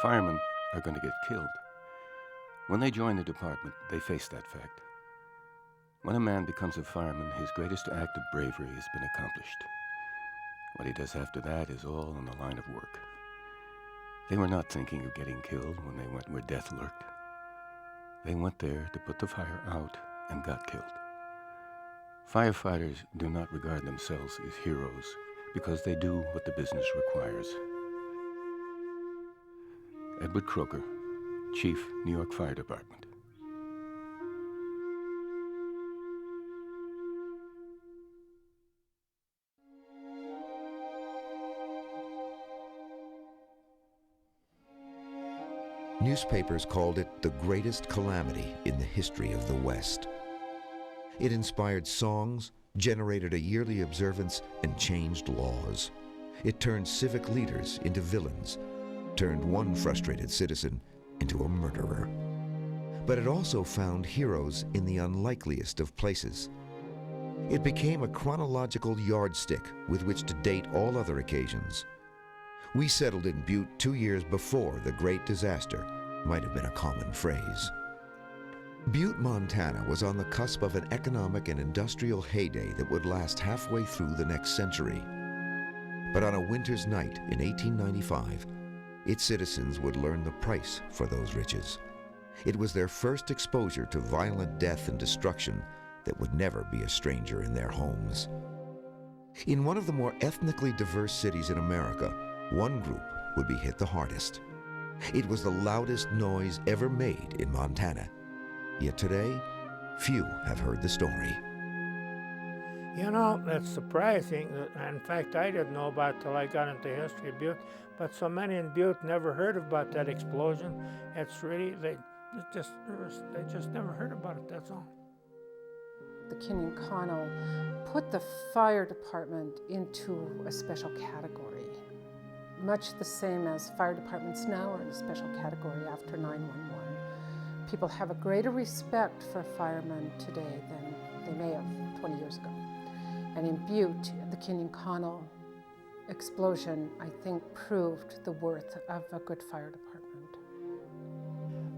Firemen are going to get killed. When they join the department, they face that fact. When a man becomes a fireman, his greatest act of bravery has been accomplished. What he does after that is all in the line of work. They were not thinking of getting killed when they went where death lurked. They went there to put the fire out and got killed. Firefighters do not regard themselves as heroes because they do what the business requires. Edward Croker, Chief, New York Fire Department. Newspapers called it the greatest calamity in the history of the West. It inspired songs, generated a yearly observance, and changed laws. It turned civic leaders into villains, turned one frustrated citizen into a murderer. But it also found heroes in the unlikeliest of places. It became a chronological yardstick with which to date all other occasions. We settled in Butte 2 years before the great disaster might have been a common phrase. Butte, Montana was on the cusp of an economic and industrial heyday that would last halfway through the next century. But on a winter's night in 1895, its citizens would learn the price for those riches. It was their first exposure to violent death and destruction that would never be a stranger in their homes. In one of the more ethnically diverse cities in America, one group would be hit the hardest. It was the loudest noise ever made in Montana. Yet today, few have heard the story. You know, it's surprising. In fact, I didn't know about it till I got into history of Butte, but so many in Butte never heard about that explosion. It's really, they just never heard about it, that's all. The Kenyon Connell put the fire department into a special category, much the same as fire departments now are in a special category after 9/11. People have a greater respect for firemen today than they may have 20 years ago. And in Butte, the Kenyon Connell explosion, I think, proved the worth of a good fire department.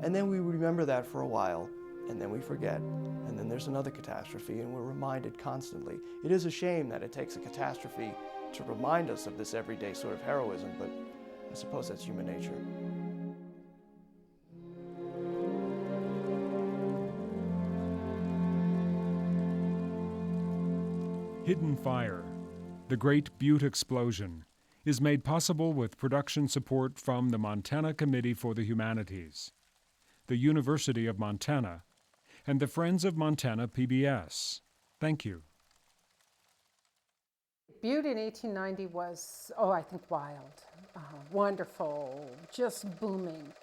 And then we remember that for a while, and then we forget, and then there's another catastrophe, and we're reminded constantly. It is a shame that it takes a catastrophe to remind us of this everyday sort of heroism, but I suppose that's human nature. Hidden Fire, the Great Butte Explosion, is made possible with production support from the Montana Committee for the Humanities, the University of Montana, and the Friends of Montana PBS. Thank you. Butte in 1890 was, I think wild, wonderful, just booming.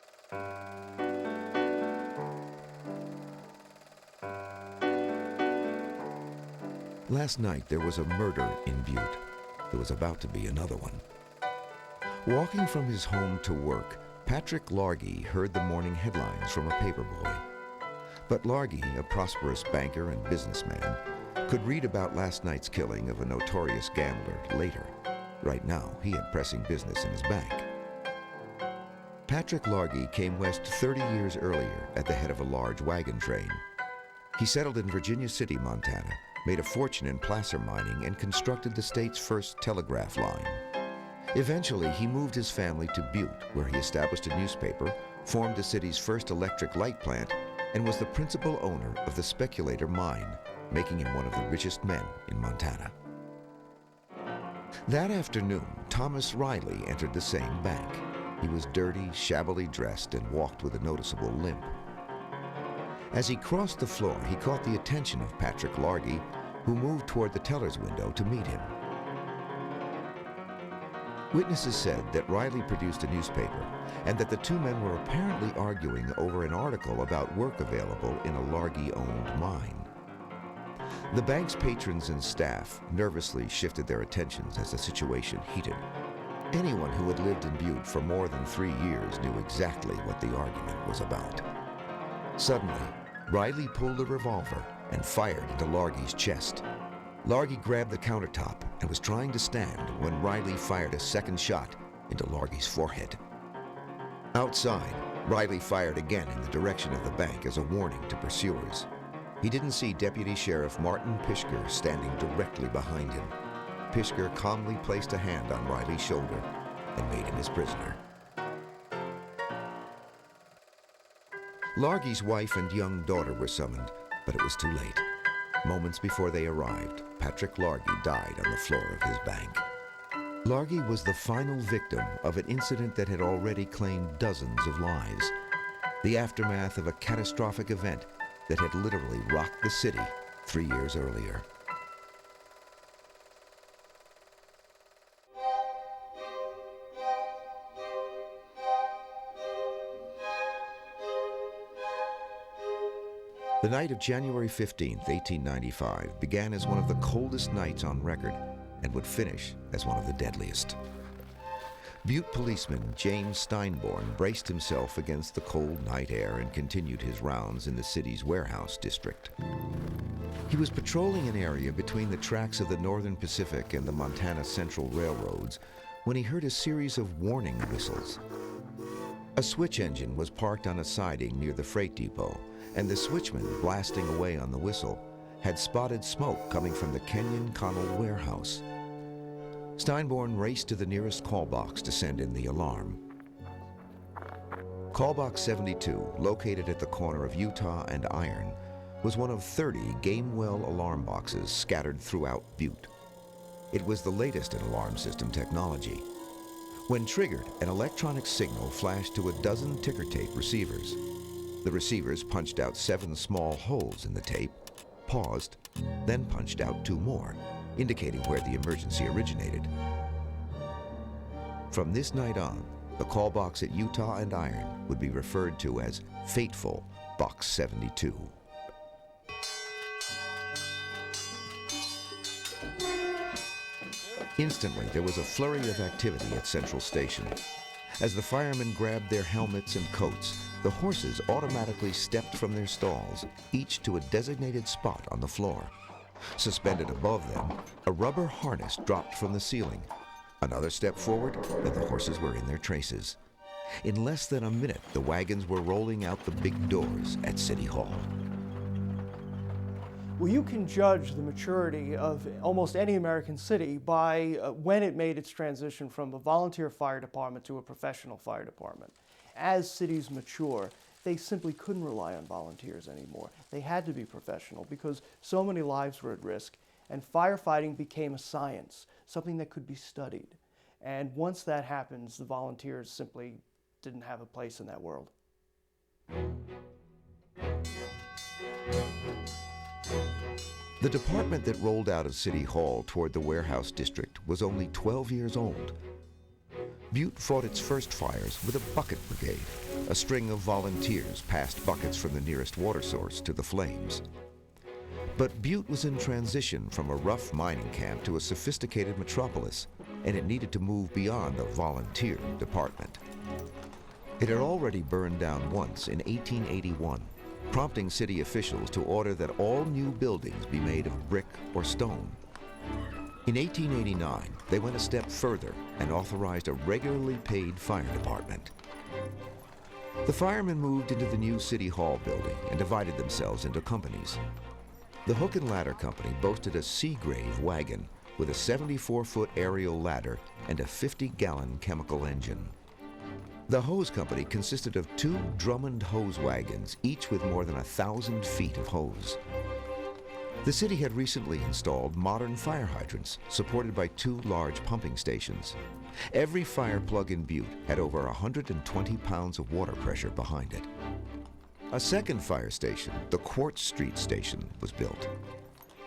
Last night there was a murder in Butte. There was about to be another one. Walking from his home to work, Patrick Largy heard the morning headlines from a paper boy. But Largy, a prosperous banker and businessman, could read about last night's killing of a notorious gambler later. Right now, he had pressing business in his bank. Patrick Largy came west 30 years earlier at the head of a large wagon train. He settled in Virginia City, Montana, made a fortune in placer mining, and constructed the state's first telegraph line. Eventually, he moved his family to Butte, where he established a newspaper, formed the city's first electric light plant, and was the principal owner of the Speculator Mine, making him one of the richest men in Montana. That afternoon, Thomas Riley entered the same bank. He was dirty, shabbily dressed, and walked with a noticeable limp. As he crossed the floor, he caught the attention of Patrick Largy, who moved toward the teller's window to meet him. Witnesses said that Riley produced a newspaper and that the two men were apparently arguing over an article about work available in a Largy-owned mine. The bank's patrons and staff nervously shifted their attentions as the situation heated. Anyone who had lived in Butte for more than 3 years knew exactly what the argument was about. Suddenly, Riley pulled a revolver and fired into Largy's chest. Largy grabbed the countertop and was trying to stand when Riley fired a second shot into Largy's forehead. Outside, Riley fired again in the direction of the bank as a warning to pursuers. He didn't see Deputy Sheriff Martin Pishker standing directly behind him. Pishker calmly placed a hand on Riley's shoulder and made him his prisoner. Largy's wife and young daughter were summoned, but it was too late. Moments before they arrived, Patrick Largy died on the floor of his bank. Largy was the final victim of an incident that had already claimed dozens of lives. The aftermath of a catastrophic event that had literally rocked the city 3 years earlier. The night of January 15, 1895 began as one of the coldest nights on record and would finish as one of the deadliest. Butte policeman James Steinborn braced himself against the cold night air and continued his rounds in the city's warehouse district. He was patrolling an area between the tracks of the Northern Pacific and the Montana Central Railroads when he heard a series of warning whistles. A switch engine was parked on a siding near the freight depot, and the switchman, blasting away on the whistle, had spotted smoke coming from the Kenyon Connell warehouse. Steinborn raced to the nearest call box to send in the alarm. Call box 72, located at the corner of Utah and Iron, was one of 30 Gamewell alarm boxes scattered throughout Butte. It was the latest in alarm system technology. When triggered, an electronic signal flashed to a dozen ticker tape receivers. The receivers punched out 7 small holes in the tape, paused, then punched out 2 more, indicating where the emergency originated. From this night on, the call box at Utah and Iron would be referred to as Fateful Box 72. Instantly, there was a flurry of activity at Central Station. As the firemen grabbed their helmets and coats, the horses automatically stepped from their stalls, each to a designated spot on the floor. Suspended above them, a rubber harness dropped from the ceiling. Another step forward, and the horses were in their traces. In less than a minute, the wagons were rolling out the big doors at City Hall. Well, you can judge the maturity of almost any American city by when it made its transition from a volunteer fire department to a professional fire department. As cities mature, they simply couldn't rely on volunteers anymore. They had to be professional because so many lives were at risk, and firefighting became a science, something that could be studied. And once that happens, the volunteers simply didn't have a place in that world. The department that rolled out of City Hall toward the warehouse district was only 12 years old. Butte fought its first fires with a bucket brigade. A string of volunteers passed buckets from the nearest water source to the flames. But Butte was in transition from a rough mining camp to a sophisticated metropolis, and it needed to move beyond a volunteer department. It had already burned down once in 1881, prompting city officials to order that all new buildings be made of brick or stone. In 1889, they went a step further and authorized a regularly paid fire department. The firemen moved into the new City Hall building and divided themselves into companies. The Hook and Ladder Company boasted a Seagrave wagon with a 74-foot aerial ladder and a 50-gallon chemical engine. The Hose Company consisted of 2 Drummond hose wagons, each with more than 1,000 feet of hose. The city had recently installed modern fire hydrants, supported by 2 large pumping stations. Every fire plug in Butte had over 120 pounds of water pressure behind it. A second fire station, the Quartz Street Station, was built.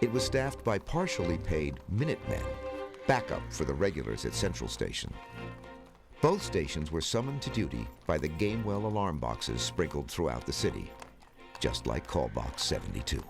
It was staffed by partially paid Minutemen, backup for the regulars at Central Station. Both stations were summoned to duty by the Gamewell alarm boxes sprinkled throughout the city, just like call box 72.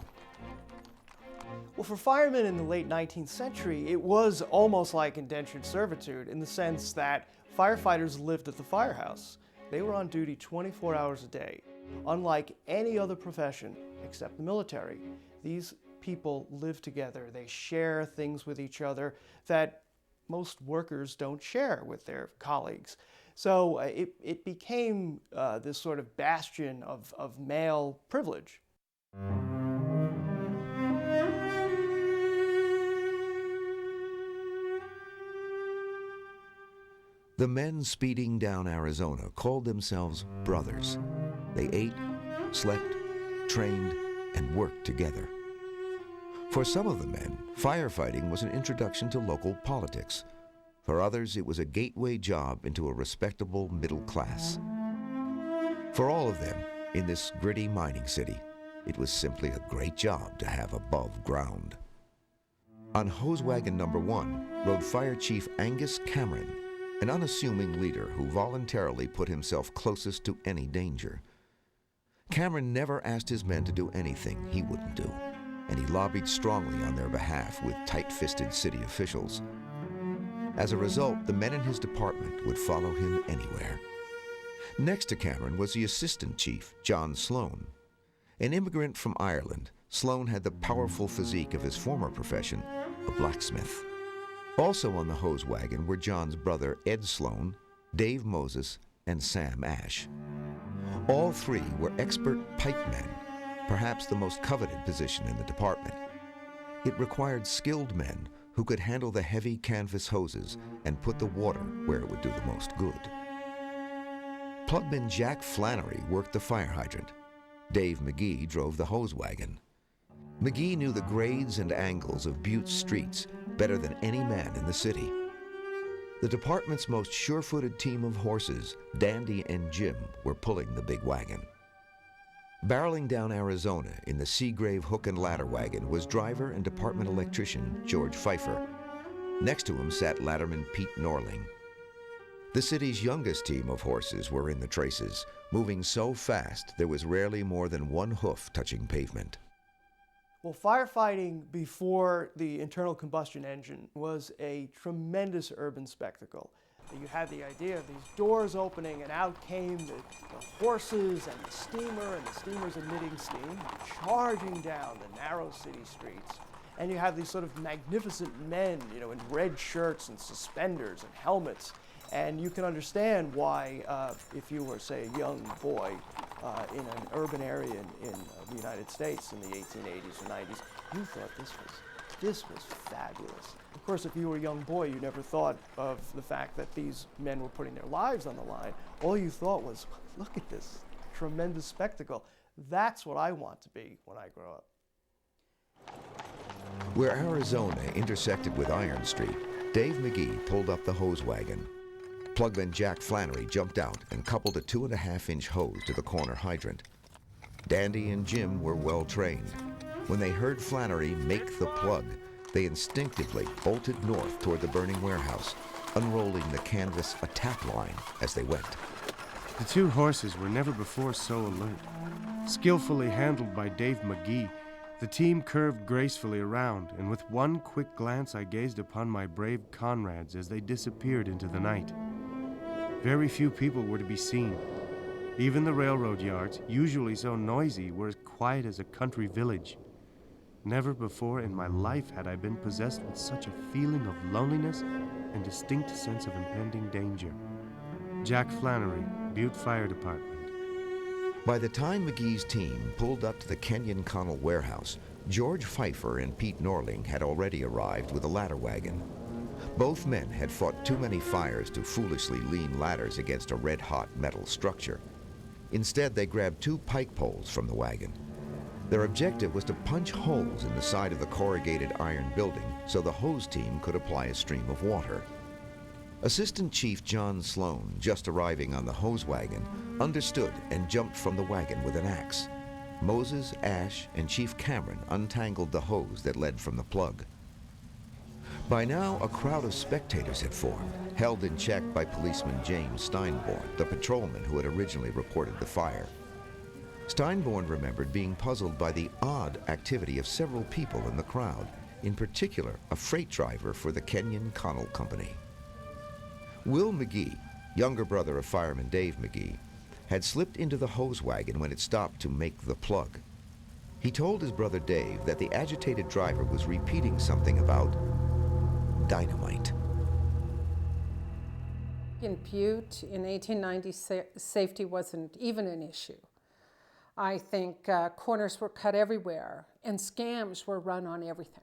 Well, for firemen in the late 19th century, it was almost like indentured servitude in the sense that firefighters lived at the firehouse. They were on duty 24 hours a day. Unlike any other profession except the military, these people live together. They share things with each other that most workers don't share with their colleagues. So it became this sort of bastion of male privilege. The men speeding down Arizona called themselves brothers. They ate, slept, trained, and worked together. For some of the men, firefighting was an introduction to local politics. For others, it was a gateway job into a respectable middle class. For all of them, in this gritty mining city, it was simply a great job to have above ground. On hose wagon number 1 rode Fire Chief Angus Cameron, an unassuming leader who voluntarily put himself closest to any danger. Cameron never asked his men to do anything he wouldn't do, and he lobbied strongly on their behalf with tight-fisted city officials. As a result, the men in his department would follow him anywhere. Next to Cameron was the assistant chief, John Sloan. An immigrant from Ireland, Sloan had the powerful physique of his former profession, a blacksmith. Also on the hose wagon were John's brother Ed Sloan, Dave Moses, and Sam Ash. All three were expert pipemen, perhaps the most coveted position in the department. It required skilled men who could handle the heavy canvas hoses and put the water where it would do the most good. Plugman Jack Flannery worked the fire hydrant. Dave McGee drove the hose wagon. McGee knew the grades and angles of Butte's streets better than any man in the city. The department's most sure-footed team of horses, Dandy and Jim, were pulling the big wagon. Barreling down Arizona in the Seagrave hook and ladder wagon was driver and department electrician George Pfeiffer. Next to him sat ladderman Pete Norling. The city's youngest team of horses were in the traces, moving so fast there was rarely more than one hoof touching pavement. Well, firefighting before the internal combustion engine was a tremendous urban spectacle. You had the idea of these doors opening, and out came the horses and the steamer's emitting steam, charging down the narrow city streets. And you have these sort of magnificent men, you know, in red shirts and suspenders and helmets. And you can understand why, if you were, say, a young boy in an urban area in the United States in the 1880s or 90s, you thought this was fabulous. Of course, if you were a young boy, you never thought of the fact that these men were putting their lives on the line. All you thought was, look at this tremendous spectacle. That's what I want to be when I grow up. Where Arizona intersected with Iron Street, Dave McGee pulled up the hose wagon. Plugman Jack Flannery jumped out and coupled a 2.5-inch hose to the corner hydrant. Dandy and Jim were well trained. When they heard Flannery make the plug, they instinctively bolted north toward the burning warehouse, unrolling the canvas a tap line as they went. The two horses were never before so alert. Skillfully handled by Dave McGee, the team curved gracefully around, and with one quick glance I gazed upon my brave comrades as they disappeared into the night. Very few people were to be seen. Even the railroad yards, usually so noisy, were as quiet as a country village. Never before in my life had I been possessed with such a feeling of loneliness and distinct sense of impending danger. Jack Flannery, Butte Fire Department. By the time McGee's team pulled up to the Kenyon Connell warehouse, George Pfeiffer and Pete Norling had already arrived with a ladder wagon. Both men had fought too many fires to foolishly lean ladders against a red-hot metal structure. Instead, they grabbed 2 pike poles from the wagon. Their objective was to punch holes in the side of the corrugated iron building so the hose team could apply a stream of water. Assistant Chief John Sloan, just arriving on the hose wagon, understood and jumped from the wagon with an axe. Moses, Ash, and Chief Cameron untangled the hose that led from the plug. By now, a crowd of spectators had formed, held in check by policeman James Steinborn, the patrolman who had originally reported the fire. Steinborn remembered being puzzled by the odd activity of several people in the crowd, in particular a freight driver for the Kenyon Connell Company. Will McGee, younger brother of fireman Dave McGee, had slipped into the hose wagon when it stopped to make the plug. He told his brother Dave that the agitated driver was repeating something about dynamite. In Butte, in 1890, safety wasn't even an issue. I think corners were cut everywhere, and scams were run on everything.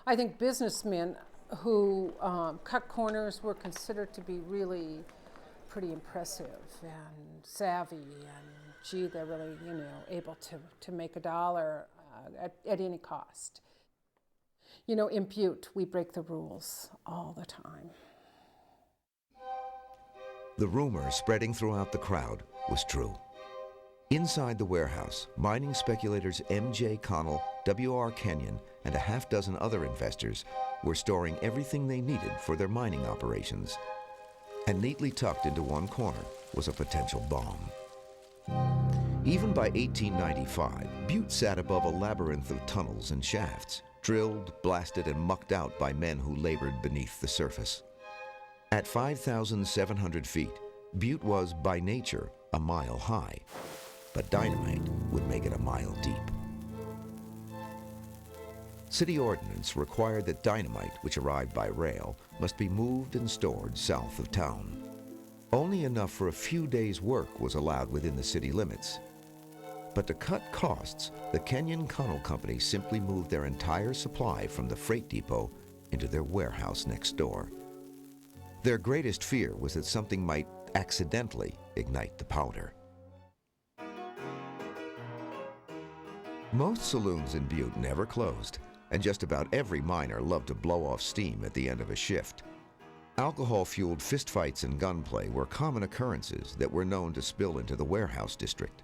I think businessmen who cut corners were considered to be really pretty impressive and savvy, and gee, they're really, able to make a dollar at any cost. In Butte, we break the rules all the time. The rumor spreading throughout the crowd was true. Inside the warehouse, mining speculators M.J. Connell, W.R. Kenyon, and a half-dozen other investors were storing everything they needed for their mining operations. And neatly tucked into one corner was a potential bomb. Even by 1895, Butte sat above a labyrinth of tunnels and shafts, drilled, blasted, and mucked out by men who labored beneath the surface. At 5,700 feet, Butte was, by nature, a mile high, but dynamite would make it a mile deep. City ordinance required that dynamite, which arrived by rail, must be moved and stored south of town. Only enough for a few days' work was allowed within the city limits. But to cut costs, the Kenyon Connell Company simply moved their entire supply from the freight depot into their warehouse next door. Their greatest fear was that something might accidentally ignite the powder. Most saloons in Butte never closed, and just about every miner loved to blow off steam at the end of a shift. Alcohol-fueled fistfights and gunplay were common occurrences that were known to spill into the warehouse district.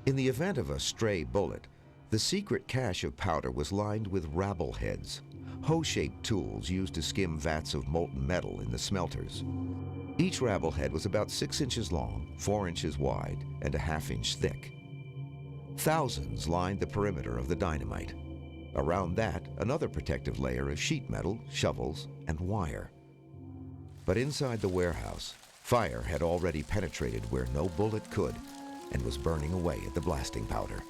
In the event of a stray bullet, the secret cache of powder was lined with rabble heads, hoe-shaped tools used to skim vats of molten metal in the smelters. Each rabble head was about 6 inches long, 4 inches wide, and a half-inch thick. Thousands lined the perimeter of the dynamite. Around that, another protective layer of sheet metal, shovels, and wire. But inside the warehouse, fire had already penetrated where no bullet could and was burning away at the blasting powder.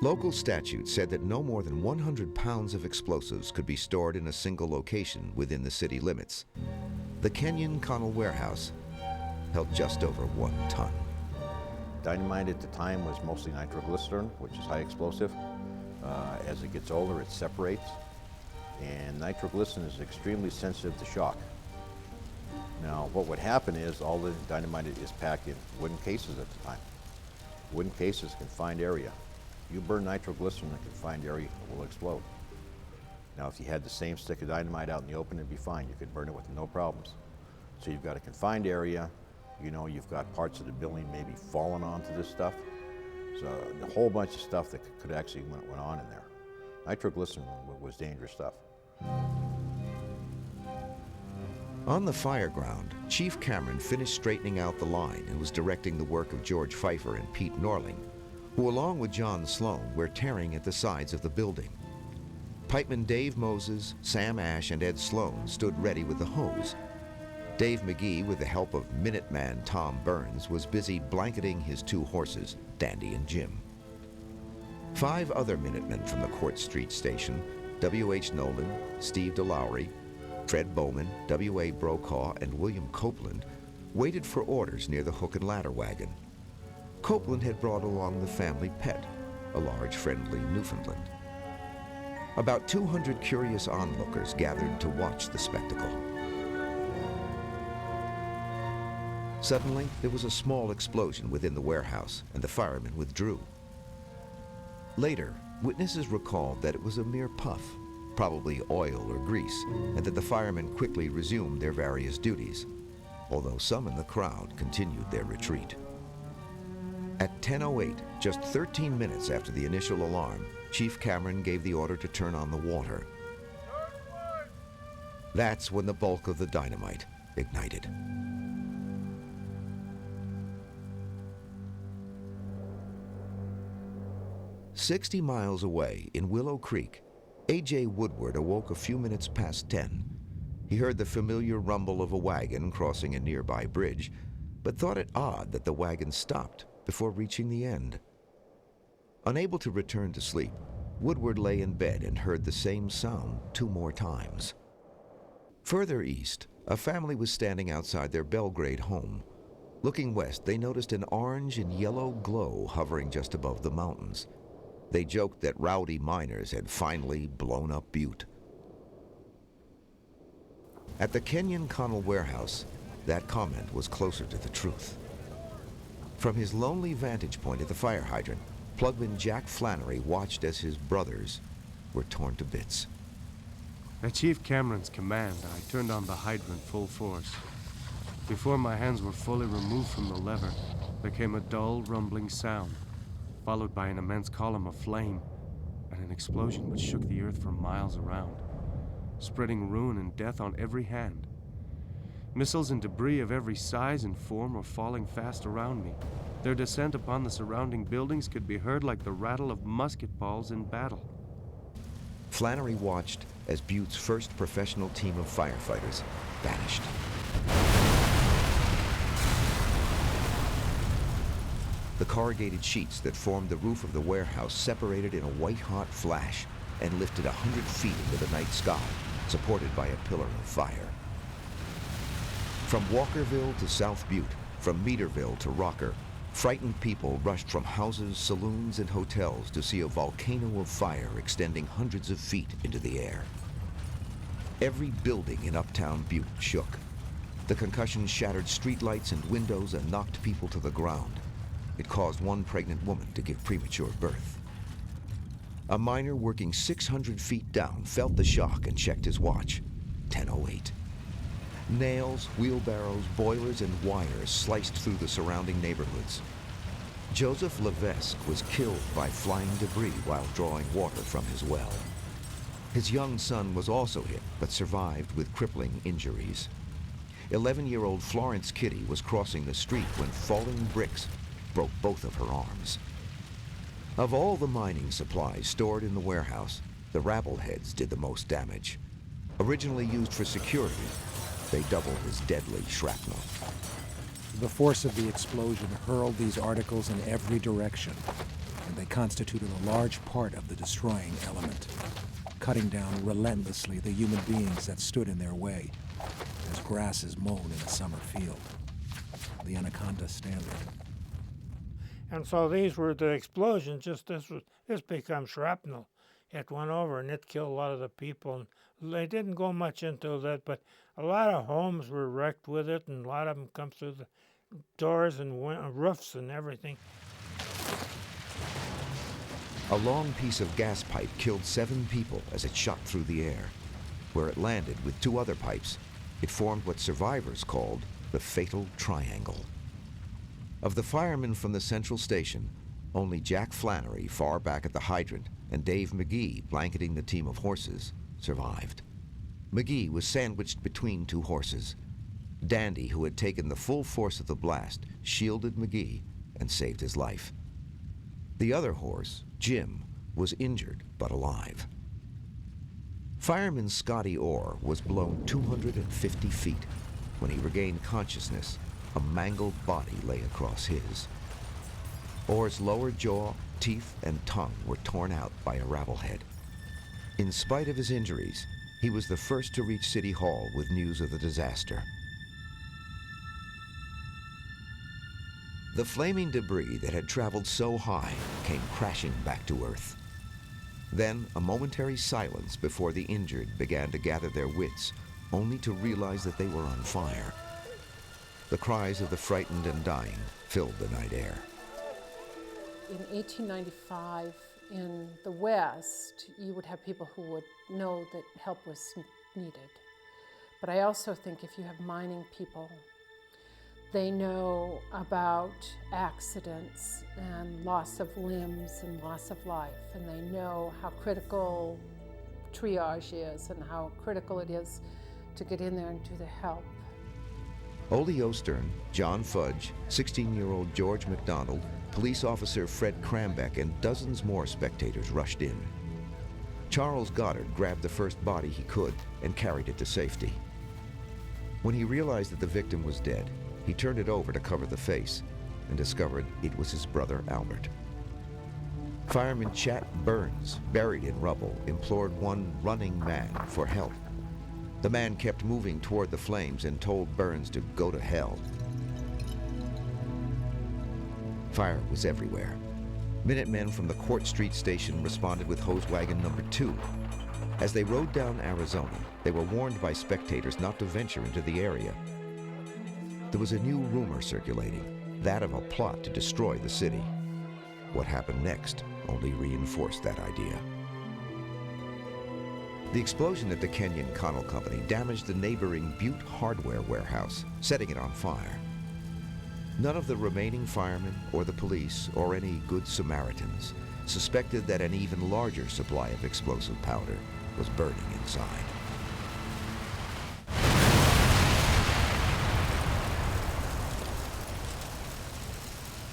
Local statute said that no more than 100 pounds of explosives could be stored in a single location within the city limits. The Kenyon Connell warehouse held just over 1 ton. Dynamite at the time was mostly nitroglycerin, which is high explosive. As it gets older, it separates, and nitroglycerin is extremely sensitive to shock. Now, what would happen is all the dynamite is packed in wooden cases at the time. Wooden cases, confined area. You burn nitroglycerin in a confined area, it will explode. Now, if you had the same stick of dynamite out in the open, it'd be fine. You could burn it with no problems. So you've got a confined area. You've got parts of the building maybe falling onto this stuff. So a whole bunch of stuff that could actually went on in there. Nitroglycerin was dangerous stuff. On the fire ground, Chief Cameron finished straightening out the line and was directing the work of George Pfeiffer and Pete Norling, who along with John Sloan were tearing at the sides of the building. Pipemen Dave Moses, Sam Ash, and Ed Sloan stood ready with the hose. Dave McGee, with the help of Minuteman Tom Burns, was busy blanketing his 2 horses, Dandy and Jim. 5 other Minutemen from the Court Street station, W.H. Nolan, Steve DeLowry, Fred Bowman, W.A. Brokaw, and William Copeland, waited for orders near the hook and ladder wagon. Copeland had brought along the family pet, a large friendly Newfoundland. About 200 curious onlookers gathered to watch the spectacle. Suddenly, there was a small explosion within the warehouse, and the firemen withdrew. Later, witnesses recalled that it was a mere puff, probably oil or grease, and that the firemen quickly resumed their various duties, although some in the crowd continued their retreat. At 10:08, just 13 minutes after the initial alarm, Chief Cameron gave the order to turn on the water. That's when the bulk of the dynamite ignited. "60 miles away in Willow Creek, A.J. Woodward awoke a few minutes past 10. He heard the familiar rumble of a wagon crossing a nearby bridge, but thought it odd that the wagon stopped before reaching the end. Unable to return to sleep, Woodward lay in bed and heard the same sound 2 more times. Further east, A family was standing outside their Belgrade home. Looking west, they noticed an orange and yellow glow hovering just above the mountains. They joked that rowdy miners had finally blown up Butte. At the Kenyon Connell warehouse, that comment was closer to the truth. From his lonely vantage point at the fire hydrant, plugman Jack Flannery watched as his brothers were torn to bits. At Chief Cameron's command, I turned on the hydrant full force. Before my hands were fully removed from the lever, there came a dull, rumbling sound, followed by an immense column of flame and an explosion which shook the earth for miles around, spreading ruin and death on every hand. Missiles and debris of every size and form were falling fast around me. Their descent upon the surrounding buildings could be heard like the rattle of musket balls in battle. Flannery watched as Butte's first professional team of firefighters vanished. The corrugated sheets that formed the roof of the warehouse separated in a white-hot flash and lifted 100 feet into the night sky, supported by a pillar of fire. From Walkerville to South Butte, from Meaderville to Rocker, frightened people rushed from houses, saloons, and hotels to see a volcano of fire extending hundreds of feet into the air. Every building in uptown Butte shook. The concussion shattered streetlights and windows and knocked people to the ground. It caused one pregnant woman to give premature birth. A miner working 600 feet down felt the shock and checked his watch. 10:08. Nails, wheelbarrows, boilers, and wires sliced through the surrounding neighborhoods. Joseph Levesque was killed by flying debris while drawing water from his well. His young son was also hit, but survived with crippling injuries. 11-year-old Florence Kitty was crossing the street when falling bricks broke both of her arms. Of all the mining supplies stored in the warehouse, the rattleheads did the most damage. Originally used for security, they doubled as deadly shrapnel. The force of the explosion hurled these articles in every direction, and they constituted a large part of the destroying element, cutting down relentlessly the human beings that stood in their way, as grass is mown in a summer field. The Anaconda Standard. And so these were the explosions. Just this became shrapnel. It went over and it killed a lot of the people. And they didn't go much into that, but a lot of homes were wrecked with it, and a lot of them come through the doors and roofs and everything. A long piece of gas pipe killed 7 people as it shot through the air. Where it landed with 2 other pipes, it formed what survivors called the fatal triangle. Of the firemen from the central station, only Jack Flannery, far back at the hydrant, and Dave McGee, blanketing the team of horses, survived. McGee was sandwiched between 2 horses. Dandy, who had taken the full force of the blast, shielded McGee and saved his life. The other horse, Jim, was injured but alive. Fireman Scotty Orr was blown 250 feet. When he regained consciousness, a mangled body lay across his. Orr's lower jaw, teeth, and tongue were torn out by a rattlehead. In spite of his injuries, he was the first to reach City Hall with news of the disaster. The flaming debris that had traveled so high came crashing back to Earth. Then a momentary silence before the injured began to gather their wits, only to realize that they were on fire. The cries of the frightened and dying filled the night air. In 1895, in the West, you would have people who would know that help was needed. But I also think if you have mining people, they know about accidents and loss of limbs and loss of life, and they know how critical triage is and how critical it is to get in there and do the help. Ole Ostern, John Fudge, 16-year-old George McDonald, police officer Fred Crambeck, and dozens more spectators rushed in. Charles Goddard grabbed the first body he could and carried it to safety. When he realized that the victim was dead, he turned it over to cover the face and discovered it was his brother Albert. Fireman Chat Burns, buried in rubble, implored one running man for help. The man kept moving toward the flames and told Burns to go to hell. Fire was everywhere. Minutemen from the Court Street station responded with hose wagon number 2. As they rode down Arizona, they were warned by spectators not to venture into the area. There was a new rumor circulating, that of a plot to destroy the city. What happened next only reinforced that idea. The explosion at the Kenyon Connell Company damaged the neighboring Butte hardware warehouse, setting it on fire. None of the remaining firemen or the police or any good Samaritans suspected that an even larger supply of explosive powder was burning inside.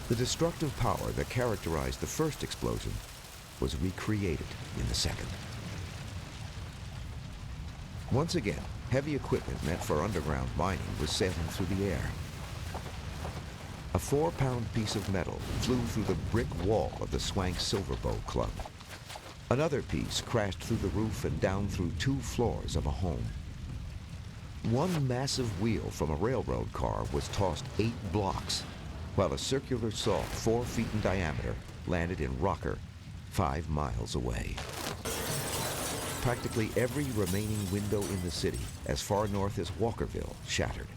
The destructive power that characterized the first explosion was recreated in the second. Once again, heavy equipment meant for underground mining was sailing through the air. A 4-pound piece of metal flew through the brick wall of the Swank Silverbow Club. Another piece crashed through the roof and down through 2 floors of a home. One massive wheel from a railroad car was tossed 8 blocks, while a circular saw 4 feet in diameter landed in Rocker, 5 miles away. Practically every remaining window in the city, as far north as Walkerville, shattered.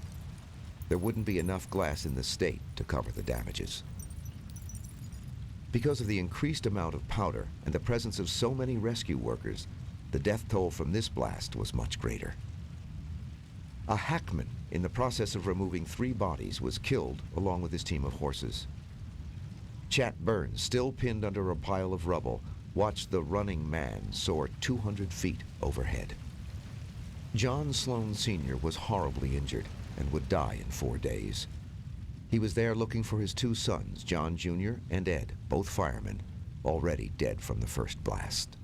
There wouldn't be enough glass in the state to cover the damages. Because of the increased amount of powder and the presence of so many rescue workers, the death toll from this blast was much greater. A hackman, in the process of removing 3 bodies, was killed along with his team of horses. Chat Burns, still pinned under a pile of rubble, watched the running man soar 200 feet overhead. John Sloan Sr. was horribly injured and would die in 4 days. He was there looking for his 2 sons, John Jr. and Ed, both firemen, already dead from the first blast.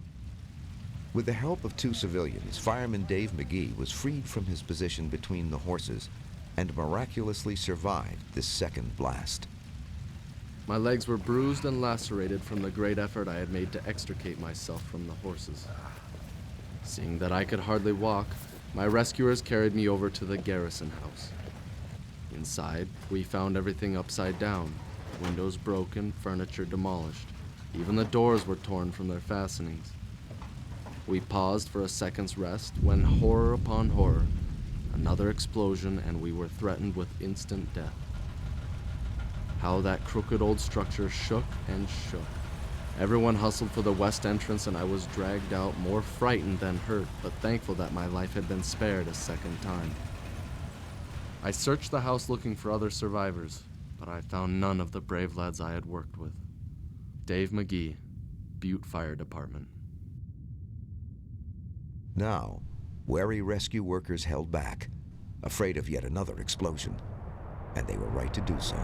With the help of 2 civilians, fireman Dave McGee was freed from his position between the horses and miraculously survived this second blast. My legs were bruised and lacerated from the great effort I had made to extricate myself from the horses. Seeing that I could hardly walk, my rescuers carried me over to the garrison house. Inside, we found everything upside down, windows broken, furniture demolished. Even the doors were torn from their fastenings. We paused for a second's rest when, horror upon horror, another explosion and we were threatened with instant death. How that crooked old structure shook and shook. Everyone hustled for the west entrance and I was dragged out, more frightened than hurt, but thankful that my life had been spared a second time. I searched the house looking for other survivors, but I found none of the brave lads I had worked with. Dave McGee, Butte Fire Department. Now, wary rescue workers held back, afraid of yet another explosion, and they were right to do so.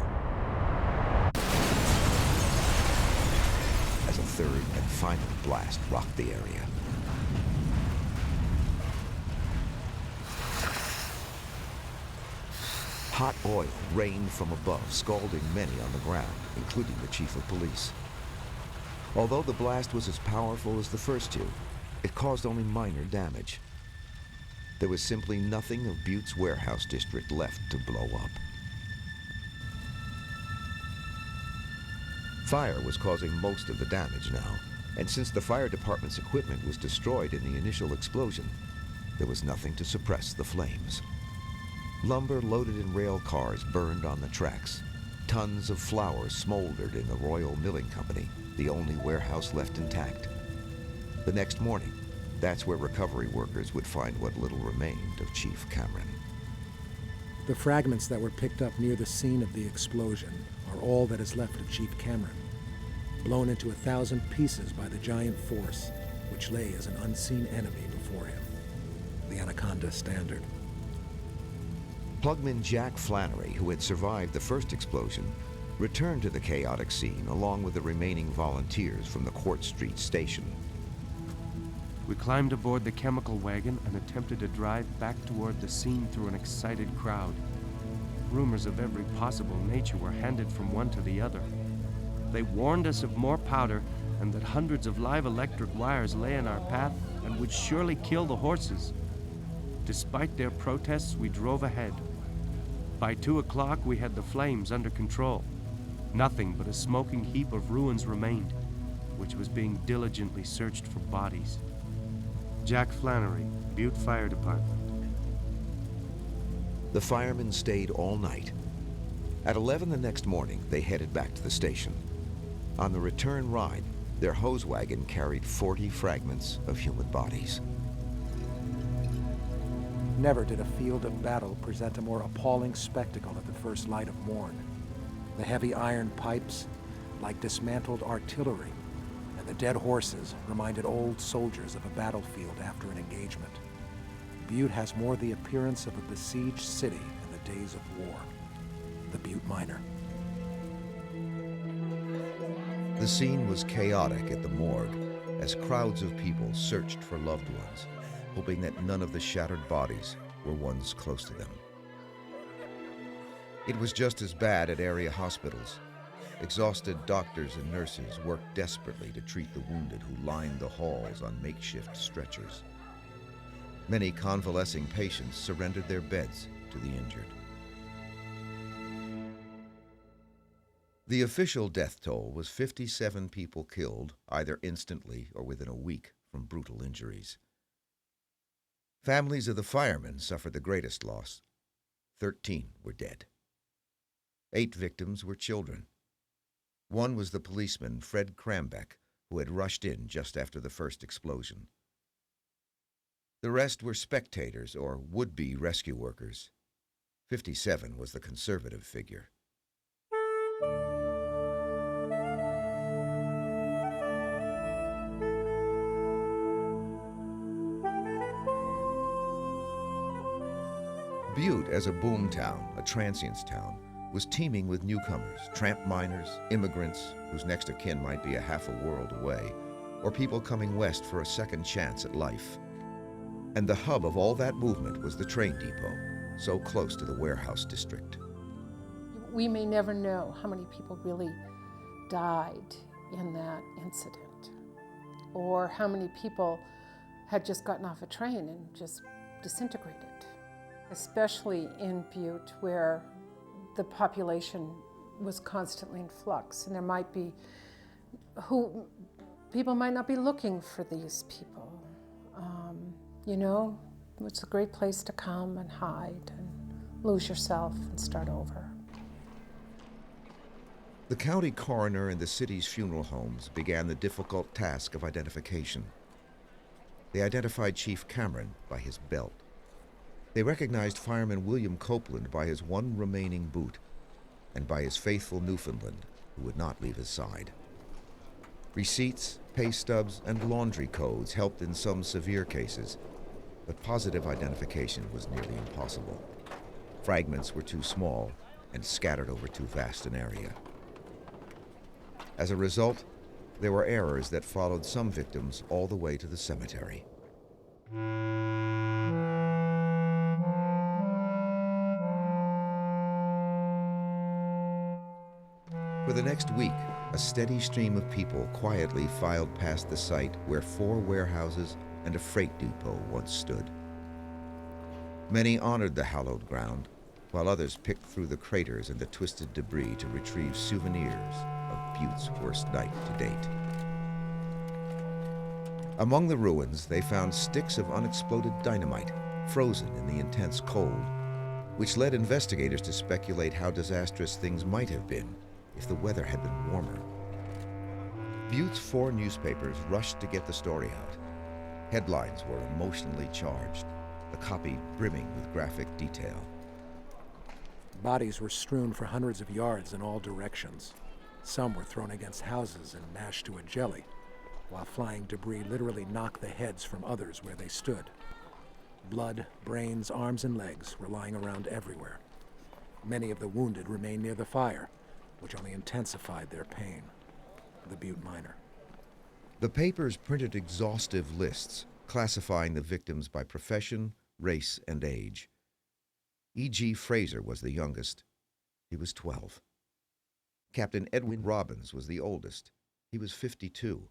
As a third and final blast rocked the area. Hot oil rained from above, scalding many on the ground, including the chief of police. Although the blast was as powerful as the first 2, it caused only minor damage. There was simply nothing of Butte's warehouse district left to blow up. Fire was causing most of the damage now, and since the fire department's equipment was destroyed in the initial explosion, there was nothing to suppress the flames. Lumber loaded in rail cars burned on the tracks. Tons of flour smoldered in the Royal Milling Company, the only warehouse left intact. The next morning, that's where recovery workers would find what little remained of Chief Cameron. The fragments that were picked up near the scene of the explosion are all that is left of Chief Cameron, blown into 1,000 pieces by the giant force which lay as an unseen enemy before him, the Anaconda Standard. Plugman Jack Flannery, who had survived the first explosion, returned to the chaotic scene along with the remaining volunteers from the Court Street station. We climbed aboard the chemical wagon and attempted to drive back toward the scene through an excited crowd. Rumors of every possible nature were handed from one to the other. They warned us of more powder and that hundreds of live electric wires lay in our path and would surely kill the horses. Despite their protests, we drove ahead. By 2 o'clock, we had the flames under control. Nothing but a smoking heap of ruins remained, which was being diligently searched for bodies. Jack Flannery, Butte Fire Department. The firemen stayed all night. At 11 the next morning, they headed back to the station. On the return ride, their hose wagon carried 40 fragments of human bodies. Never did a field of battle present a more appalling spectacle at the first light of morn. The heavy iron pipes, like dismantled artillery, and the dead horses reminded old soldiers of a battlefield after an engagement. Butte has more the appearance of a besieged city in the days of war. The Butte Miner. The scene was chaotic at the morgue as crowds of people searched for loved ones, hoping that none of the shattered bodies were ones close to them. It was just as bad at area hospitals. Exhausted doctors and nurses worked desperately to treat the wounded who lined the halls on makeshift stretchers. Many convalescing patients surrendered their beds to the injured. The official death toll was 57 people killed, either instantly or within a week, from brutal injuries. Families of the firemen suffered the greatest loss. 13 were dead. 8 victims were children. One was the policeman, Fred Crambeck, who had rushed in just after the first explosion. The rest were spectators or would-be rescue workers. 57 was the conservative figure. Butte, as a boom town, a transients town, was teeming with newcomers, tramp miners, immigrants whose next of kin might be a half a world away, or people coming west for a second chance at life. And the hub of all that movement was the train depot, so close to the warehouse district. We may never know how many people really died in that incident, or how many people had just gotten off a train and just disintegrated. Especially in Butte, where the population was constantly in flux, and there might be people might not be looking for these people. You know, it's a great place to come and hide and lose yourself and start over. The county coroner and the city's funeral homes began the difficult task of identification. They identified Chief Cameron by his belt. They recognized fireman William Copeland by his one remaining boot and by his faithful Newfoundland, who would not leave his side. Receipts, pay stubs, and laundry codes helped in some severe cases, but positive identification was nearly impossible. Fragments were too small and scattered over too vast an area. As a result, there were errors that followed some victims all the way to the cemetery. For the next week, a steady stream of people quietly filed past the site where 4 warehouses and a freight depot once stood. Many honored the hallowed ground, while others picked through the craters and the twisted debris to retrieve souvenirs of Butte's worst night to date. Among the ruins, they found sticks of unexploded dynamite, frozen in the intense cold, which led investigators to speculate how disastrous things might have been if the weather had been warmer. Butte's 4 newspapers rushed to get the story out. Headlines were emotionally charged, the copy brimming with graphic detail. Bodies were strewn for hundreds of yards in all directions. Some were thrown against houses and mashed to a jelly, while flying debris literally knocked the heads from others where they stood. Blood, brains, arms, and legs were lying around everywhere. Many of the wounded remained near the fire, which only intensified their pain. The Butte Miner. The papers printed exhaustive lists classifying the victims by profession, race, and age. E.G. Fraser was the youngest. He was 12. Captain Edwin Robbins was the oldest. He was 52,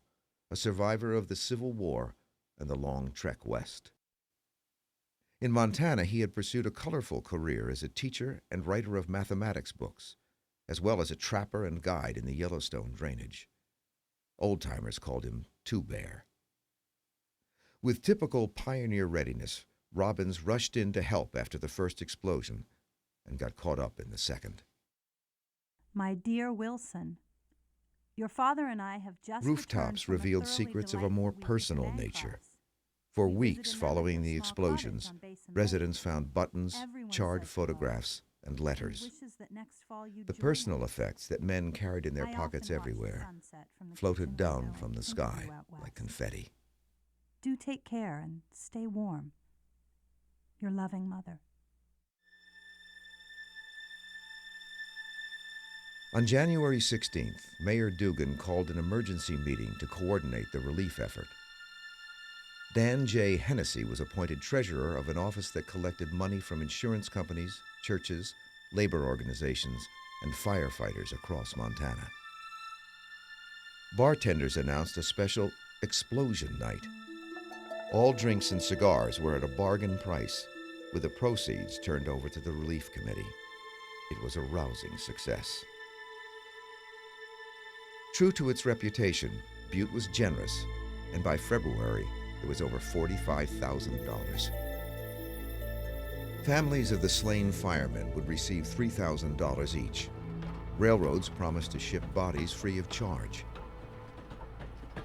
a survivor of the Civil War and the long trek west. In Montana, he had pursued a colorful career as a teacher and writer of mathematics books, as well as a trapper and guide in the Yellowstone drainage. Old-timers called him Two Bear. With typical pioneer readiness, Robbins rushed in to help after the first explosion and got caught up in the second. My dear Wilson, your father and I have just Rooftops revealed secrets of a more personal nature. For weeks following the explosions, residents found buttons, charred photographs, and letters. The personal effects that men carried in their pockets everywhere floated down from the sky like confetti. Do take care and stay warm. Your loving mother. On January 16th, Mayor Dugan called an emergency meeting to coordinate the relief effort. Dan J. Hennessy was appointed treasurer of an office that collected money from insurance companies, churches, labor organizations, and firefighters across Montana. Bartenders announced a special explosion night. All drinks and cigars were at a bargain price, with the proceeds turned over to the relief committee. It was a rousing success. True to its reputation, Butte was generous, and by February, it was over $45,000. Families of the slain firemen would receive $3,000 each. Railroads promised to ship bodies free of charge.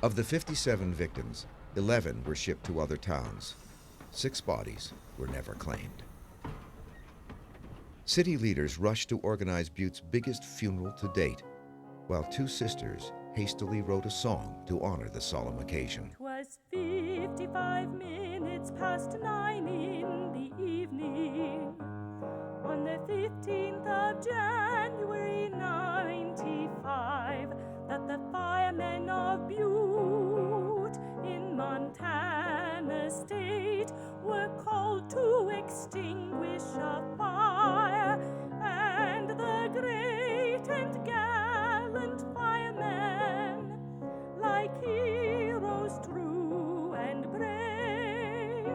Of the 57 victims, 11 were shipped to other towns. 6 bodies were never claimed. City leaders rushed to organize Butte's biggest funeral to date, while 2 sisters hastily wrote a song to honor the solemn occasion. 'Twas 55 minutes past 9 in the evening, on the 15th of January 95, that the firemen of Butte in Montana state were called to extinguish a fire, and the great and gallant firemen, like heroes true and brave,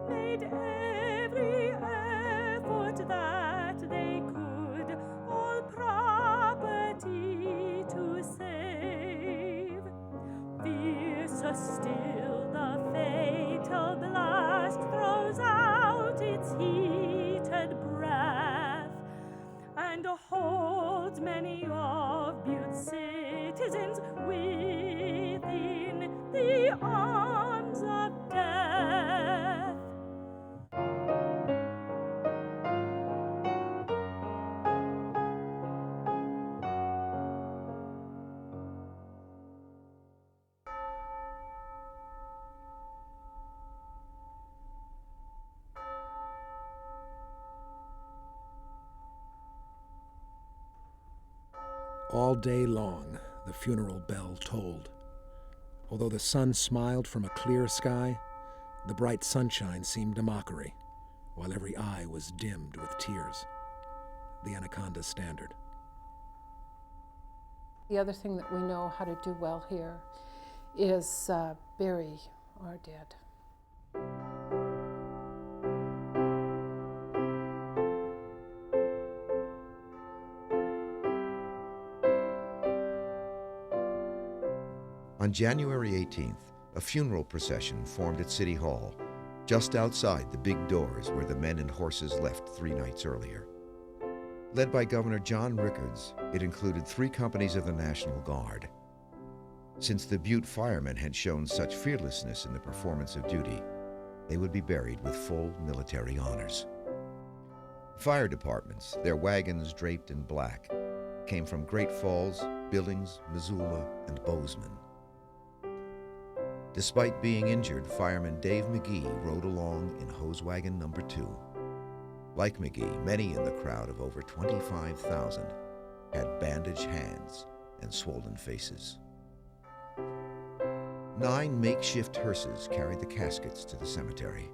made every effort that they could, all property to save. Fiercer still, the fatal blast throws out its heated breath, and holds many of Butte's citizens within the arms of death. All day long, the funeral bell tolled. Although the sun smiled from a clear sky, the bright sunshine seemed a mockery, while every eye was dimmed with tears. The Anaconda Standard. The other thing that we know how to do well here is bury our dead. On January 18th, a funeral procession formed at City Hall, just outside the big doors where the men and horses left 3 nights earlier. Led by Governor John Rickards, it included 3 companies of the National Guard. Since the Butte firemen had shown such fearlessness in the performance of duty, they would be buried with full military honors. Fire departments, their wagons draped in black, came from Great Falls, Billings, Missoula, and Bozeman. Despite being injured, fireman Dave McGee rode along in hose wagon number 2. Like McGee, many in the crowd of over 25,000 had bandaged hands and swollen faces. 9 makeshift hearses carried the caskets to the cemetery.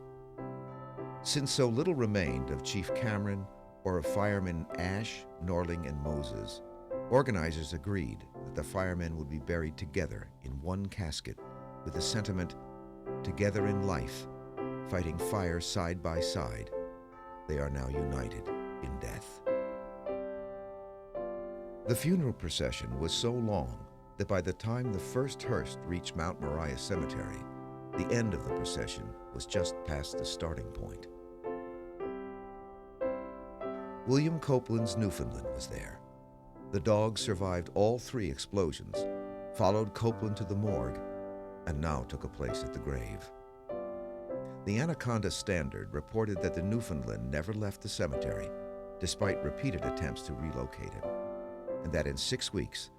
Since so little remained of Chief Cameron or of firemen Ash, Norling, and Moses, organizers agreed that the firemen would be buried together in one casket with the sentiment, "Together in life, fighting fire side by side, they are now united in death. The funeral procession was so long that by the time the first hearse reached Mount Moriah Cemetery, the end of the procession was just past the starting point. William Copeland's Newfoundland was there. The dog survived all 3 explosions, followed Copeland to the morgue, and now took a place at the grave. The Anaconda Standard reported that the Newfoundland never left the cemetery, despite repeated attempts to relocate him, and that in 6 weeks,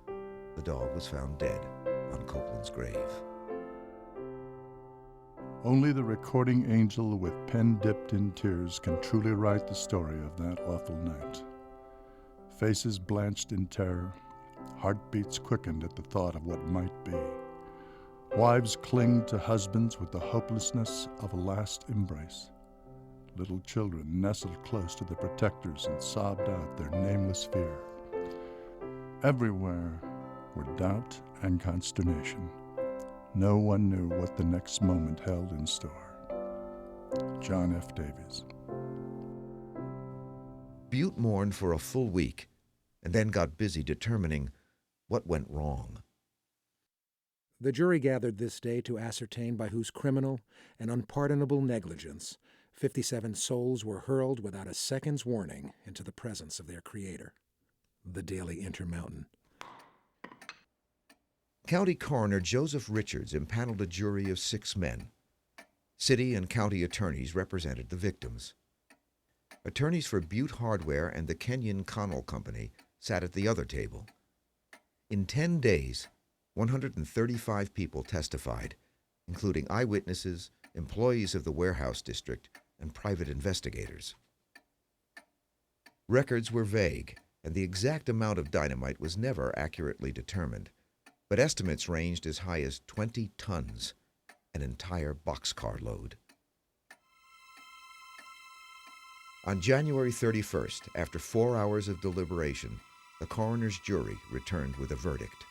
the dog was found dead on Copeland's grave. Only the recording angel with pen dipped in tears can truly write the story of that awful night. Faces blanched in terror, heartbeats quickened at the thought of what might be. Wives clinged to husbands with the hopelessness of a last embrace. Little children nestled close to their protectors and sobbed out their nameless fear. Everywhere were doubt and consternation. No one knew what the next moment held in store. John F. Davies. Butte mourned for a full week and then got busy determining what went wrong. The jury gathered this day to ascertain by whose criminal and unpardonable negligence 57 souls were hurled without a second's warning into the presence of their Creator, the Daily Intermountain. County Coroner Joseph Richards impaneled a jury of 6 men. City and county attorneys represented the victims. Attorneys for Butte Hardware and the Kenyon Connell Company sat at the other table. In 10 days, 135 people testified, including eyewitnesses, employees of the warehouse district, and private investigators. Records were vague, and the exact amount of dynamite was never accurately determined, but estimates ranged as high as 20 tons, an entire boxcar load. On January 31st, after 4 hours of deliberation, the coroner's jury returned with a verdict.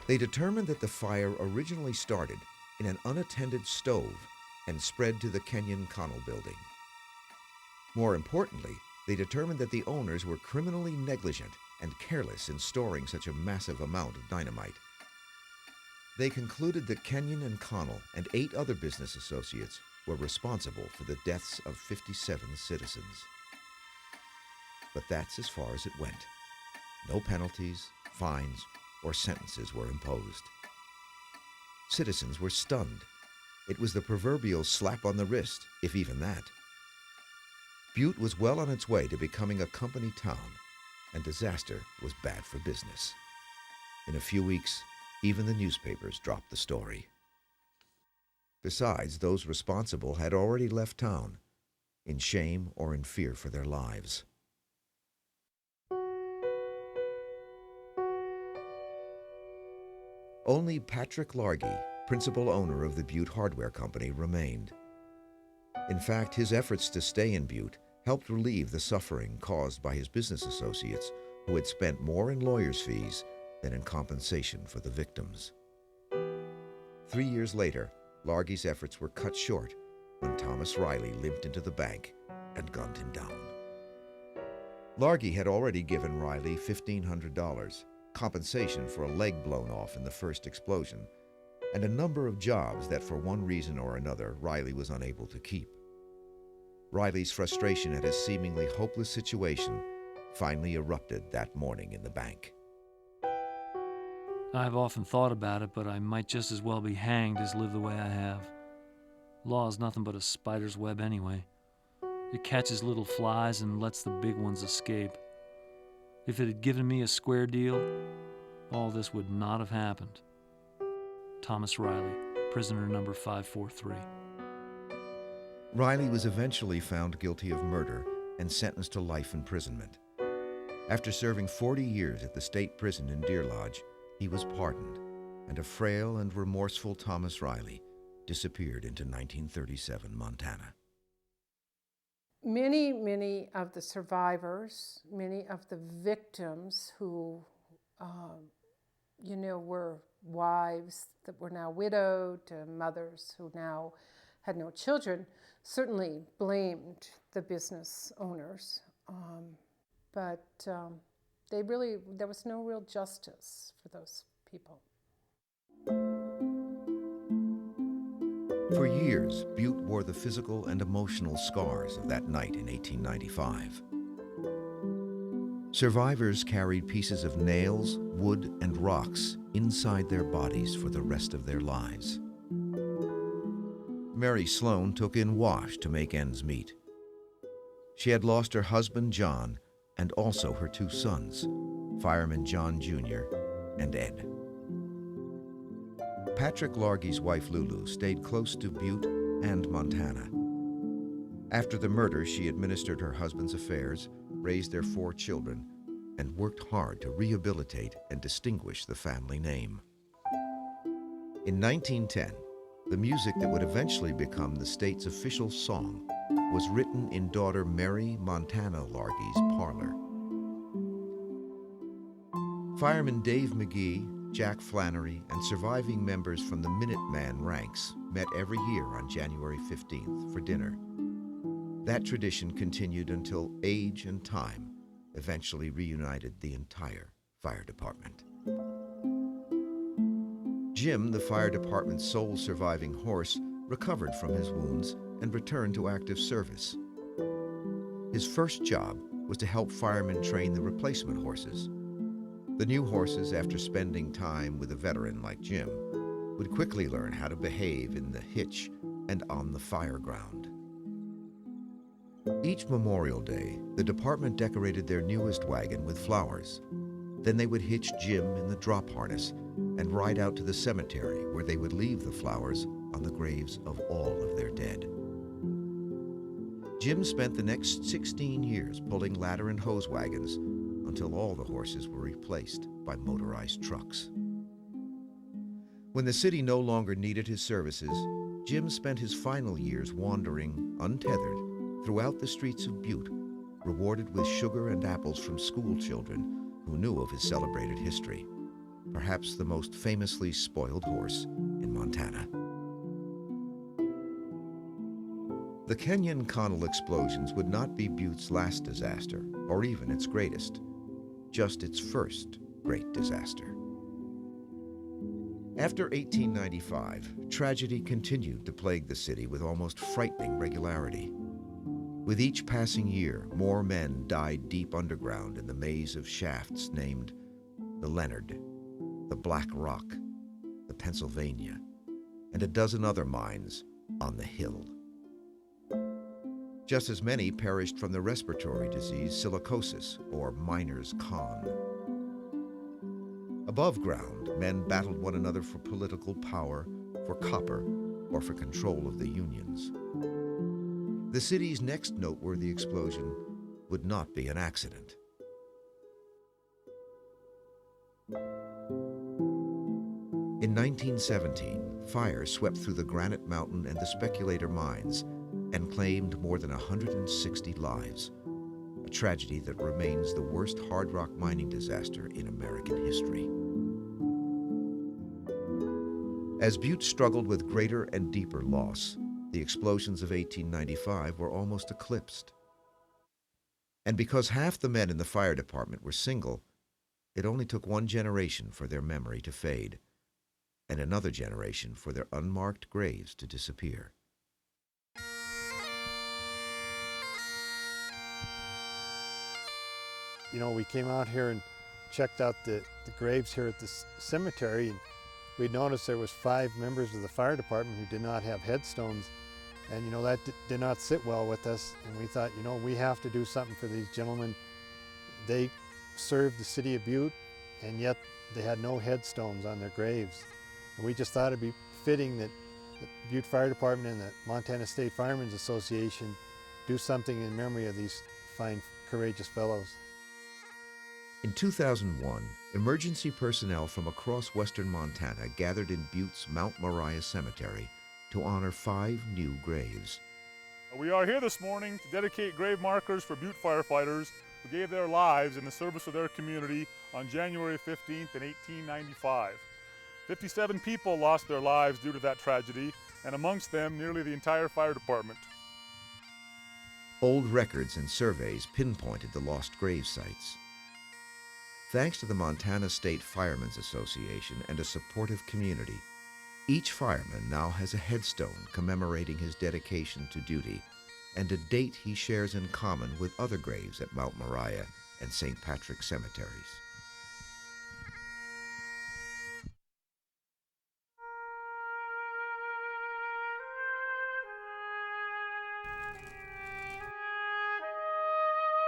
They determined that the fire originally started in an unattended stove and spread to the Kenyon Connell building. More importantly, they determined that the owners were criminally negligent and careless in storing such a massive amount of dynamite. They concluded that Kenyon and Connell and 8 other business associates were responsible for the deaths of 57 citizens. But that's as far as it went. No penalties, fines, or sentences were imposed. Citizens were stunned. It was the proverbial slap on the wrist, if even that. Butte was well on its way to becoming a company town, and disaster was bad for business. In a few weeks, even the newspapers dropped the story. Besides, those responsible had already left town, in shame or in fear for their lives. Only Patrick Largy, principal owner of the Butte Hardware Company, remained. In fact, his efforts to stay in Butte helped relieve the suffering caused by his business associates who had spent more in lawyers' fees than in compensation for the victims. 3 years later, Largy's efforts were cut short when Thomas Riley limped into the bank and gunned him down. Largy had already given Riley $1,500, compensation for a leg blown off in the first explosion, and a number of jobs that for one reason or another Riley was unable to keep. Riley's frustration at his seemingly hopeless situation finally erupted that morning in the bank. I've often thought about it, but I might just as well be hanged as live the way I have. Law is nothing but a spider's web anyway. It catches little flies and lets the big ones escape. If it had given me a square deal, all this would not have happened. Thomas Riley, prisoner number 543. Riley was eventually found guilty of murder and sentenced to life imprisonment. After serving 40 years at the state prison in Deer Lodge, he was pardoned, and a frail and remorseful Thomas Riley disappeared into 1937 Montana. Many of the survivors, many of the victims who, were wives that were now widowed, mothers who now had no children, certainly blamed the business owners. But there was no real justice for those people. For years, Butte wore the physical and emotional scars of that night in 1895. Survivors carried pieces of nails, wood, and rocks inside their bodies for the rest of their lives. Mary Sloan took in wash to make ends meet. She had lost her husband, John, and also her two sons, Fireman John Jr. and Ed. Patrick Largy's wife, Lulu, stayed close to Butte and Montana. After the murder, she administered her husband's affairs, raised their 4 children, and worked hard to rehabilitate and distinguish the family name. In 1910, the music that would eventually become the state's official song was written in daughter Mary Montana Largy's parlor. Fireman Dave McGee, Jack Flannery, and surviving members from the Minuteman ranks met every year on January 15th for dinner. That tradition continued until age and time eventually reunited the entire fire department. Jim, the fire department's sole surviving horse, recovered from his wounds and returned to active service. His first job was to help firemen train the replacement horses. The new horses, after spending time with a veteran like Jim, would quickly learn how to behave in the hitch and on the fire ground. Each Memorial Day, the department decorated their newest wagon with flowers. Then they would hitch Jim in the drop harness and ride out to the cemetery where they would leave the flowers on the graves of all of their dead. Jim spent the next 16 years pulling ladder and hose wagons until all the horses were replaced by motorized trucks. When the city no longer needed his services, Jim spent his final years wandering, untethered, throughout the streets of Butte, rewarded with sugar and apples from school children who knew of his celebrated history, perhaps the most famously spoiled horse in Montana. The Kenyon Connell explosions would not be Butte's last disaster, or even its greatest, just its first great disaster. After 1895, tragedy continued to plague the city with almost frightening regularity. With each passing year, more men died deep underground in the maze of shafts named the Leonard, the Black Rock, the Pennsylvania, and a dozen other mines on the Hill. Just as many perished from the respiratory disease silicosis, or miner's con. Above ground, men battled one another for political power, for copper, or for control of the unions. The city's next noteworthy explosion would not be an accident. In 1917, fire swept through the Granite Mountain and the Speculator mines and claimed more than 160 lives, a tragedy that remains the worst hard rock mining disaster in American history. As Butte struggled with greater and deeper loss, the explosions of 1895 were almost eclipsed. And because half the men in the fire department were single, it only took one generation for their memory to fade, and another generation for their unmarked graves to disappear. You know, we came out here and checked out the graves here at the cemetery, and we noticed there was 5 members of the fire department who did not have headstones. And you know, that did not sit well with us, and we thought, you know, we have to do something for these gentlemen. They served the city of Butte, and yet they had no headstones on their graves. And we just thought it'd be fitting that the Butte Fire Department and the Montana State Firemen's Association do something in memory of these fine, courageous fellows. In 2001, emergency personnel from across western Montana gathered in Butte's Mount Moriah Cemetery to honor 5 new graves. We are here this morning to dedicate grave markers for Butte firefighters who gave their lives in the service of their community on January 15th in 1895. 57 people lost their lives due to that tragedy, and amongst them nearly the entire fire department. Old records and surveys pinpointed the lost grave sites. Thanks to the Montana State Firemen's Association and a supportive community, each fireman now has a headstone commemorating his dedication to duty and a date he shares in common with other graves at Mount Moriah and St. Patrick's cemeteries.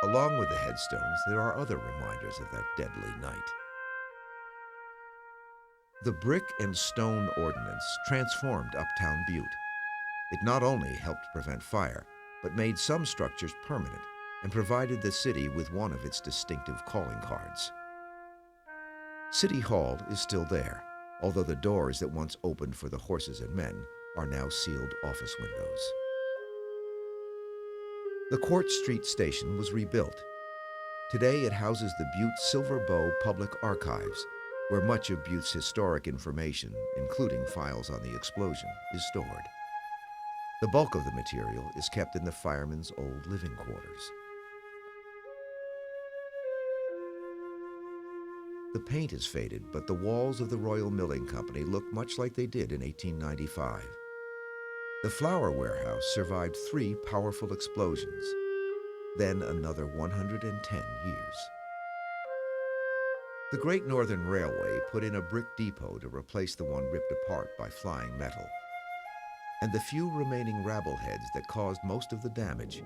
Along with the headstones, there are other reminders of that deadly night. The brick and stone ordinance transformed uptown Butte. It not only helped prevent fire, but made some structures permanent and provided the city with one of its distinctive calling cards. City Hall is still there, although the doors that once opened for the horses and men are now sealed office windows. The Court Street Station was rebuilt. Today it houses the Butte Silver Bow Public Archives, where much of Butte's historic information, including files on the explosion, is stored. The bulk of the material is kept in the firemen's old living quarters. The paint is faded, but the walls of the Royal Milling Company look much like they did in 1895. The flour warehouse survived 3 powerful explosions, then another 110 years. The Great Northern Railway put in a brick depot to replace the one ripped apart by flying metal. And the few remaining rabbleheads that caused most of the damage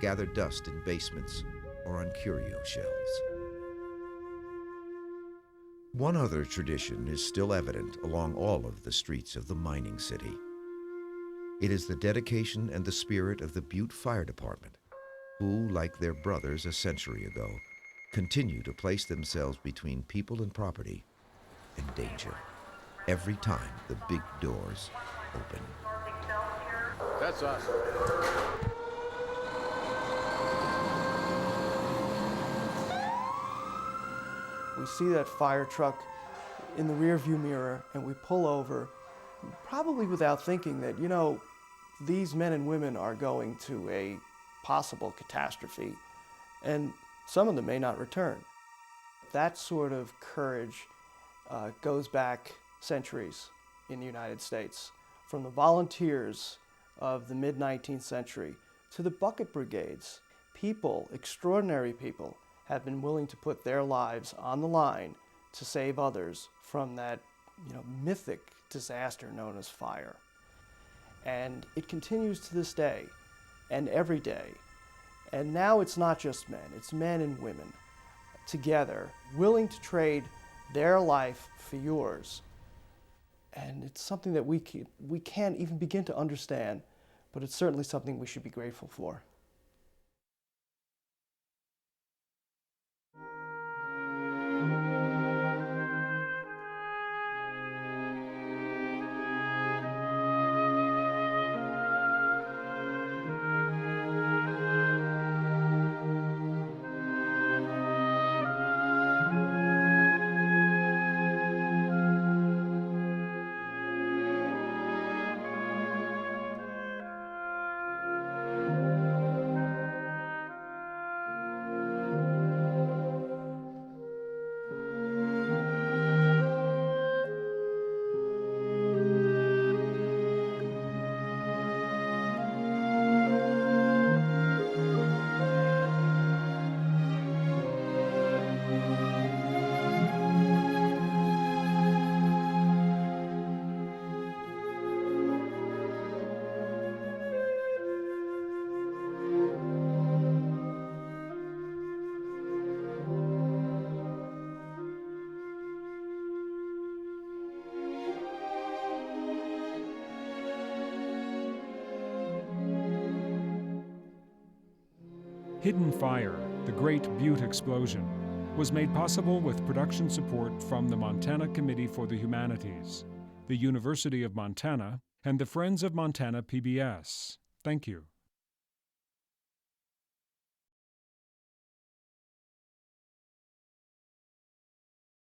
gathered dust in basements or on curio shelves. One other tradition is still evident along all of the streets of the mining city. It is the dedication and the spirit of the Butte Fire Department, who, like their brothers a century ago, continue to place themselves between people and property and danger every time the big doors open. That's us. We see that fire truck in the rearview mirror and we pull over, probably without thinking that, you know, these men and women are going to a possible catastrophe and some of them may not return. That sort of courage goes back centuries in the United States, from the volunteers of the mid-19th century to the bucket brigades. People, extraordinary people, have been willing to put their lives on the line to save others from that, mythic disaster known as fire. And it continues to this day and every day. And now it's not just men, it's men and women together, willing to trade their life for yours. And it's something that we can't even begin to understand, but it's certainly something we should be grateful for. Hidden Fire, The Great Butte Explosion, was made possible with production support from the Montana Committee for the Humanities, the University of Montana, and the Friends of Montana PBS. Thank you.